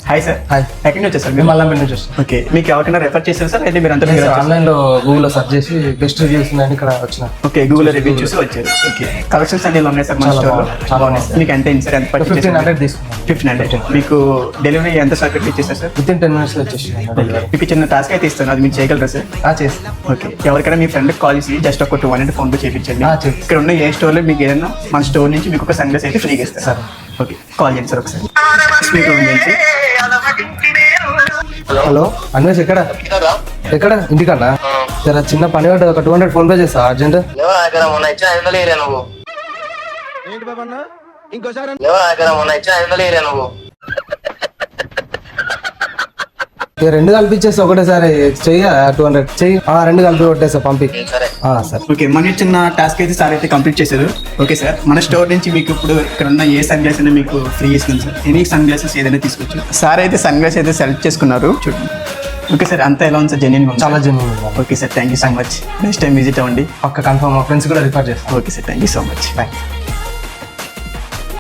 Hi sir. Hi. ఎక్కడి నుంచి వచ్చారు మేము మీరు? మళ్ళీ నుంచి వస్తాం. ఓకే, మీకు ఎవరికైనా రెఫర్ చేశారు సార్ అయితే మీరు అంతా ఆన్లైన్ లో గూగుల్ లో సెర్చ్ చేసి బెస్ట్ రివ్యూస్ ఉన్నాయని ఇక్కడ వచ్చిన. ఓకే, గూగుల్ రివ్యూ చూసి వచ్చారు. ఓకే, కలెక్షన్స్ అన్ని ఉన్నాయి సార్ మన చాలా స్టోర్ లో. బాగున్నాయి, చాలా బాగున్నాయి సార్. మీకు ఎంత అయింది సార్? ఎంత పర్చేస్ 1500 తీసుకున్నాం. 1500. మీకు డెలివరీ ఎంత సర్కిట్ ఇచ్చేస్తారు సార్? విత్ ఇన్ 10 minutes లో వచ్చేసి మీకు చిన్న టాస్క్ అయితే ఇస్తాను, అది మీరు చేయగలరా సార్? చేసి ఓకే, ఎవరికైనా మీ ఫ్రెండ్ కాల్ చేసి జస్ట్ ఒక 200 ఫోన్ పే చేయించండి. చేసి ఇక్కడ ఉన్న ఏ స్టోర్ లో మీకు ఏదైనా మన స్టోర్ నుంచి మీకు ఒక సన్ గ్లాస్ అయితే ఫ్రీగా ఇస్తారు సార్. ఓకే, కాల్ చేయండి సార్ ఒకసారి. స్పీకర్ ఉంది. హలో అన్వేష్ ఎక్కడ ఇంటికన్నా సరే చిన్న పని పడ్డ ఒక 200 ఫోన్ పే చేస్తా అర్జెంట్. రెండు కలిపిచ్చేస్తా ఒకటేసారి చెయ్య 200 చెయ్యి. 2 కలిపి కొట్టేస్తా పంపి. సార్ ఓకే, మన చిన్న టాస్క్ అయితే సార్ అయితే కంప్లీట్ చేశారు. ఓకే సార్, మన స్టోర్ నుంచి మీకు ఇప్పుడు ఇక్కడ ఉన్న ఏ సన్ గ్లాస్ అయినా మీకు ఫ్రీ ఇస్తుంది సార్. ఎనీ సన్ గ్లాసెస్ ఏదైనా తీసుకోవచ్చు. సార్ అయితే సన్ గ్లాస్ అయితే సెలెక్ట్ చేసుకున్నారు చూడండి. ఓకే సార్, అంతా ఎలా ఉంది సార్? జెన్యున్ చాలా genuine. Okay sir, thank you so much. Next time visit అవ్వండి. పక్క కన్ఫర్మ్ మా ఫ్రెండ్స్ కూడా రిఫర్ చేస్తాను. Okay sir, thank you so much. Bye.